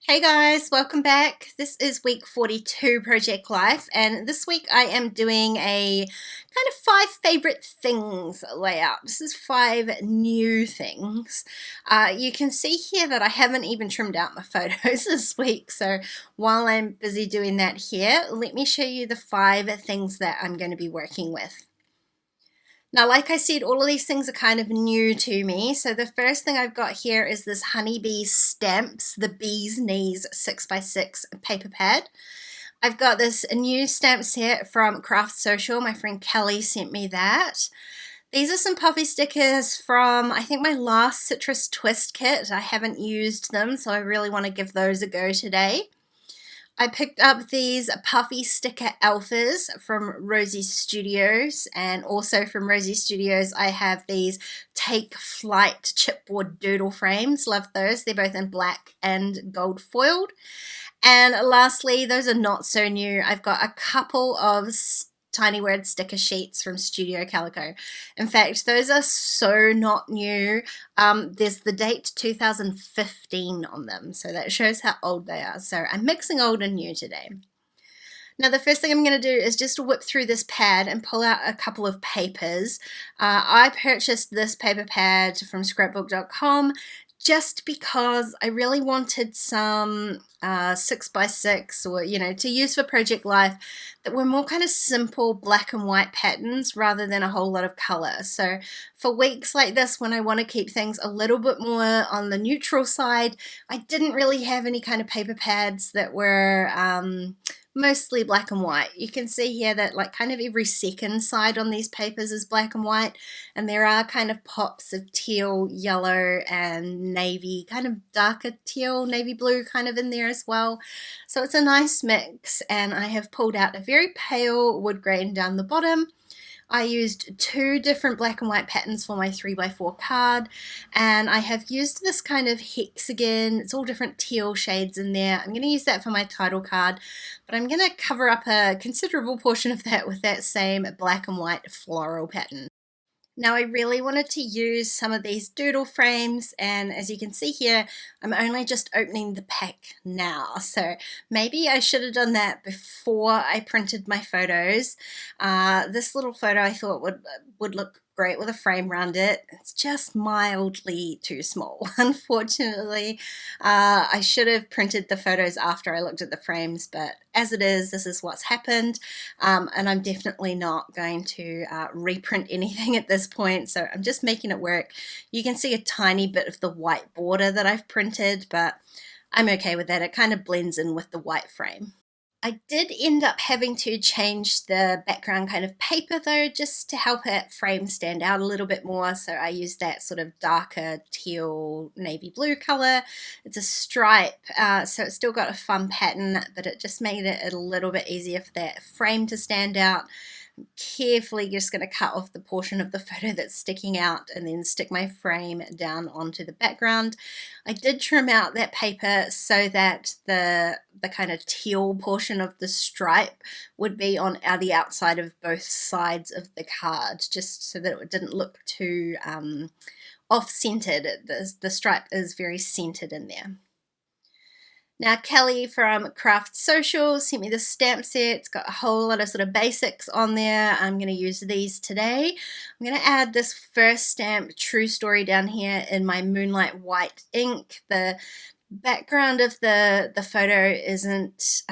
Hey guys, welcome back. This is week 42 Project Life, and this week I am doing a kind of 5 favorite things layout. This is 5 new things. You can see here that I haven't even trimmed out my photos this week, so while I'm busy doing that here, let me show you the 5 things that I'm going to be working with. Now, like I said, all of these things are kind of new to me. So the first thing I've got here is this Honeybee Stamps, the Bee's Knees 6x6 paper pad. I've got this new stamp set from Craft Social. My friend Kelly sent me that. These are some puffy stickers from, I think, my last Citrus Twist kit. I haven't used them, so I really want to give those a go today. I picked up these puffy sticker alphas from Rosie Studios, and also from Rosie Studios I have these Take Flight chipboard doodle frames. Love those. They're both in black and gold foiled. And lastly, those are not so new. I've got a couple of tiny word sticker sheets from Studio Calico. In fact, those are so not new. There's the date 2015 on them, so that shows how old they are. So I'm mixing old and new today. Now the first thing I'm going to do is just whip through this pad and pull out a couple of papers. I purchased this paper pad from scrapbook.com just because I really wanted some 6x6 or, to use for Project Life that were more kind of simple black and white patterns rather than a whole lot of color. So for weeks like this, when I want to keep things a little bit more on the neutral side, I didn't really have any kind of paper pads that were mostly black and white. You can see here that like kind of every second side on these papers is black and white, and there are kind of pops of teal, yellow, and navy, kind of darker teal, navy blue kind of in there as well. So it's a nice mix, and I have pulled out a very pale wood grain down the bottom. I used 2 different black and white patterns for my 3x4 card, and I have used this kind of hexagon. It's all different teal shades in there. I'm going to use that for my title card, but I'm going to cover up a considerable portion of that with that same black and white floral pattern. Now I really wanted to use some of these doodle frames, and as you can see here, I'm only just opening the pack now, so maybe I should have done that before I printed my photos. This little photo I thought would look great with a frame around it. It's just mildly too small, unfortunately. I should have printed the photos after I looked at the frames, but as it is, this is what's happened, and I'm definitely not going to reprint anything at this point, so I'm just making it work. You can see a tiny bit of the white border that I've printed, but I'm okay with that. It kind of blends in with the white frame. I did end up having to change the background kind of paper though, just to help it frame stand out a little bit more. So I used that sort of darker teal navy blue color. It's a stripe, so it's still got a fun pattern, but it just made it a little bit easier for that frame to stand out. I'm carefully just going to cut off the portion of the photo that's sticking out and then stick my frame down onto the background. I did trim out that paper so that the kind of teal portion of the stripe would be on the outside of both sides of the card, just so that it didn't look too off-centered. The stripe is very centered in there. Now Kelly from Craft Social sent me this stamp set. It's got a whole lot of sort of basics on there. I'm going to use these today. I'm going to add this first stamp, True Story, down here in my Moonlight White ink. The background of the photo isn't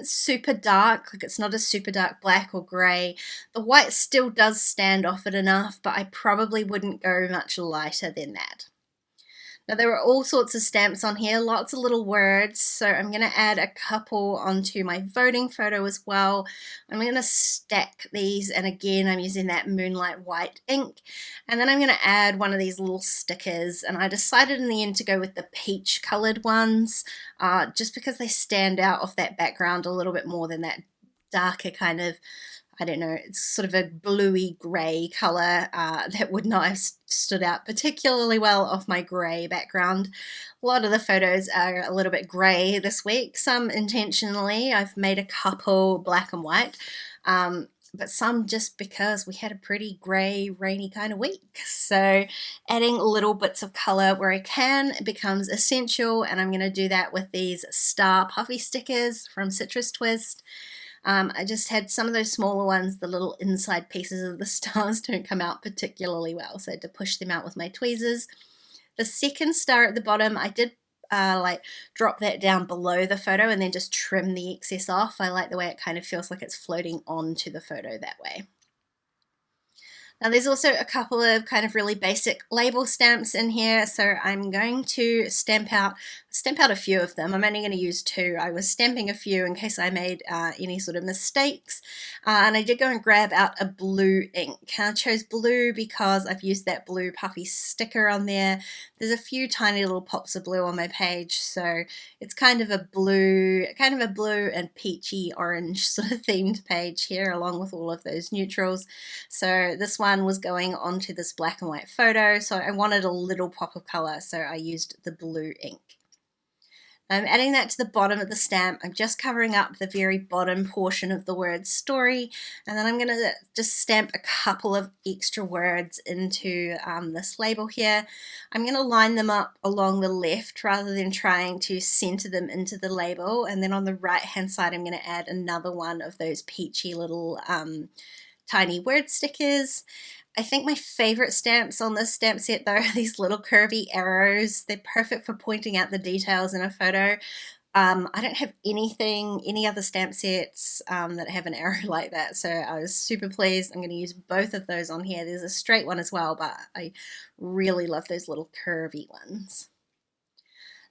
super dark, like it's not a super dark black or grey. The white still does stand off it enough, but I probably wouldn't go much lighter than that. Now there are all sorts of stamps on here, lots of little words, so I'm going to add a couple onto my voting photo as well. I'm going to stack these, and again I'm using that Moonlight White ink, and then I'm going to add one of these little stickers, and I decided in the end to go with the peach coloured ones, just because they stand out off that background a little bit more than that darker kind of, I don't know, it's sort of a bluey grey colour that would not have stood out particularly well off my grey background. A lot of the photos are a little bit grey this week, some intentionally. I've made a couple black and white. but some just because we had a pretty grey, rainy kind of week. So adding little bits of colour where I can becomes essential, and I'm going to do that with these star puffy stickers from Citrus Twist. I just had some of those smaller ones, the little inside pieces of the stars don't come out particularly well, so I had to push them out with my tweezers. The second star at the bottom, I did like drop that down below the photo and then just trim the excess off. I like the way it kind of feels like it's floating onto the photo that way. Now there's also a couple of kind of really basic label stamps in here, so I'm going to stamp out a few of them. I'm only going to use 2. I was stamping a few in case I made any sort of mistakes, and I did go and grab out a blue ink. I chose blue because I've used that blue puffy sticker on there. There's a few tiny little pops of blue on my page, so it's kind of a blue and peachy orange sort of themed page here, along with all of those neutrals. So this one was going onto this black and white photo, so I wanted a little pop of color, so I used the blue ink. I'm adding that to the bottom of the stamp. I'm just covering up the very bottom portion of the word story, and then I'm going to just stamp a couple of extra words into this label here. I'm going to line them up along the left rather than trying to center them into the label, and then on the right hand side I'm going to add another one of those peachy little tiny word stickers. I think my favorite stamps on this stamp set though are these little curvy arrows. They're perfect for pointing out the details in a photo. I don't have any other stamp sets that have an arrow like that, so I was super pleased. I'm going to use both of those on here. There's a straight one as well, but I really love those little curvy ones.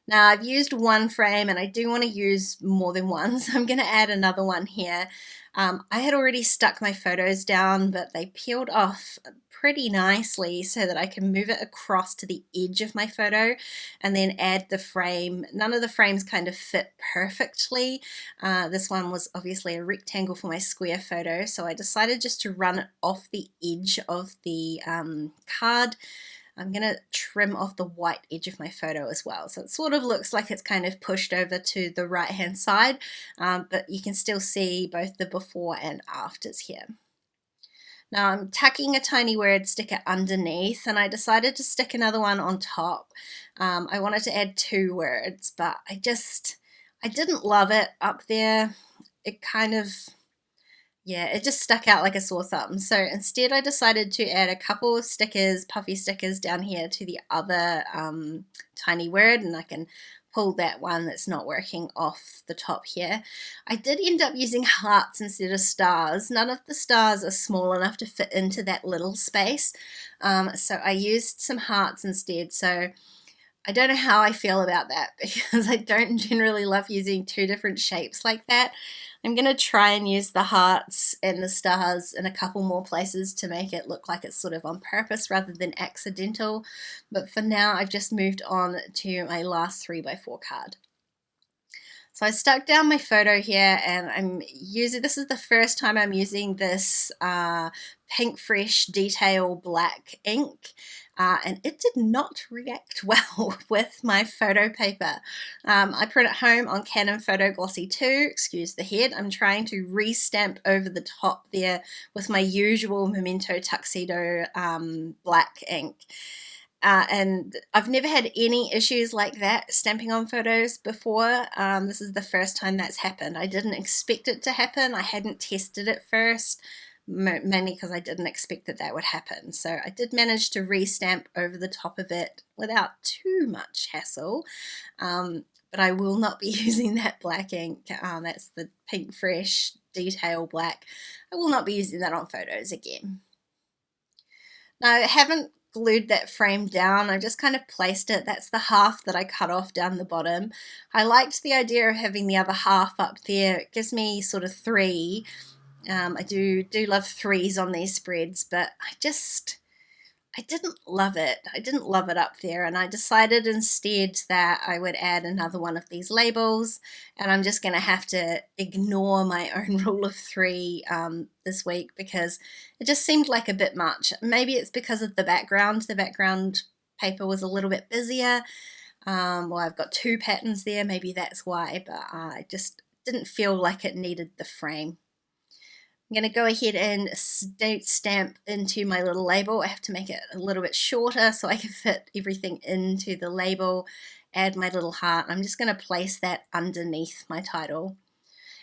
Now I've used one frame and I do want to use more than one, so I'm going to add another one here. I had already stuck my photos down, but they peeled off pretty nicely so that I can move it across to the edge of my photo and then add the frame. None of the frames kind of fit perfectly. This one was obviously a rectangle for my square photo, so I decided just to run it off the edge of the card. I'm going to trim off the white edge of my photo as well, so it sort of looks like it's kind of pushed over to the right hand side, but you can still see both the before and afters here. Now I'm tucking a tiny word sticker underneath, and I decided to stick another one on top. I wanted to add 2 words, but I didn't love it up there. It kind of, yeah, it just stuck out like a sore thumb. So instead I decided to add a couple of stickers, puffy stickers down here to the other tiny word, and I can pull that one that's not working off the top here. I did end up using hearts instead of stars. None of the stars are small enough to fit into that little space, so I used some hearts instead. So I don't know how I feel about that because I don't generally love using 2 different shapes like that. I'm going to try and use the hearts and the stars in a couple more places to make it look like it's sort of on purpose rather than accidental. But for now, I've just moved on to my last 3x4 card. So I stuck down my photo here, and this is the first time I'm using this Pink Fresh Detail Black ink, and it did not react well with my photo paper. I print at home on Canon Photo Glossy 2, excuse the head. I'm trying to re-stamp over the top there with my usual Memento Tuxedo black ink. And I've never had any issues like that stamping on photos before. This is the first time that's happened. I didn't expect it to happen. I hadn't tested it first, mainly because I didn't expect that would happen. So I did manage to re-stamp over the top of it without too much hassle. But I will not be using that black ink. That's the Pink Fresh Detail Black. I will not be using that on photos again. Now, I haven't glued that frame down. I just kind of placed it. That's the half that I cut off down the bottom. I liked the idea of having the other half up there. It gives me sort of 3. I do love 3s on these spreads, but I didn't love it. I didn't love it up there, and I decided instead that I would add another one of these labels, and I'm just going to have to ignore my own rule of 3 this week because it just seemed like a bit much. Maybe it's because of the background. The background paper was a little bit busier. Well, I've got 2 patterns there. Maybe that's why, but I just didn't feel like it needed the frame. I'm going to go ahead and date stamp into my little label. I have to make it a little bit shorter so I can fit everything into the label. Add my little heart. I'm just going to place that underneath my title.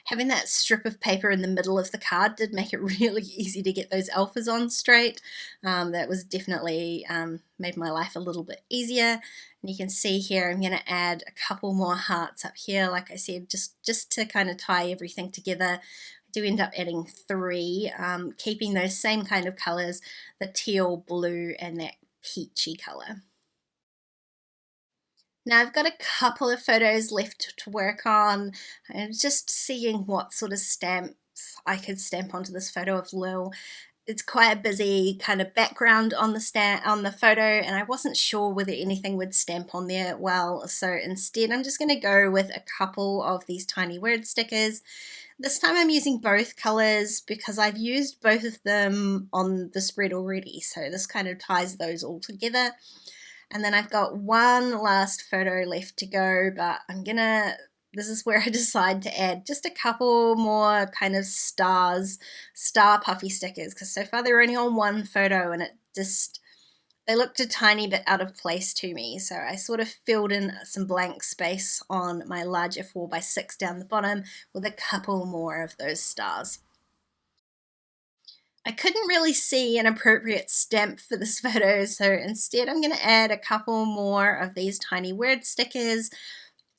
Having that strip of paper in the middle of the card did make it really easy to get those alphas on straight. That was definitely made my life a little bit easier. And you can see here I'm going to add a couple more hearts up here, like I said, just to kind of tie everything together. I do end up adding 3, keeping those same kind of colors, the teal, blue, and that peachy color. Now I've got a couple of photos left to work on. I'm just seeing what sort of stamps I could stamp onto this photo of Lil. It's quite a busy kind of background on the photo, and I wasn't sure whether anything would stamp on there well, so instead I'm just going to go with a couple of these tiny word stickers. This time I'm using both colors because I've used both of them on the spread already, so this kind of ties those all together. And then I've got one last photo left to go, but this is where I decide to add just a couple more kind of star puffy stickers, because so far they're only on one photo and they looked a tiny bit out of place to me. So I sort of filled in some blank space on my larger 4x6 down the bottom with a couple more of those stars. I couldn't really see an appropriate stamp for this photo, so instead I'm going to add a couple more of these tiny word stickers.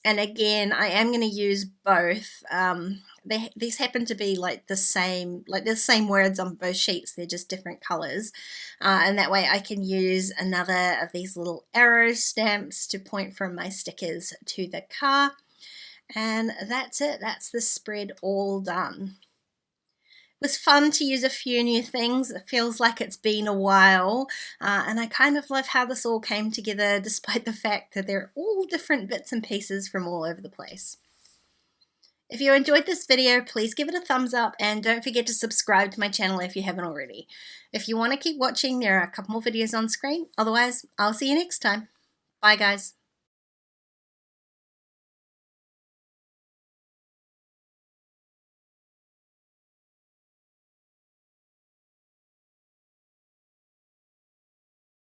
And again, I am going to use both. These happen to be like the same words on both sheets, they're just different colors. And that way I can use another of these little arrow stamps to point from my stickers to the car. And that's it, that's the spread all done. It was fun to use a few new things. It feels like it's been a while, and I kind of love how this all came together despite the fact that they're all different bits and pieces from all over the place. If you enjoyed this video, please give it a thumbs up and don't forget to subscribe to my channel if you haven't already. If you want to keep watching, there are a couple more videos on screen. Otherwise, I'll see you next time. Bye guys.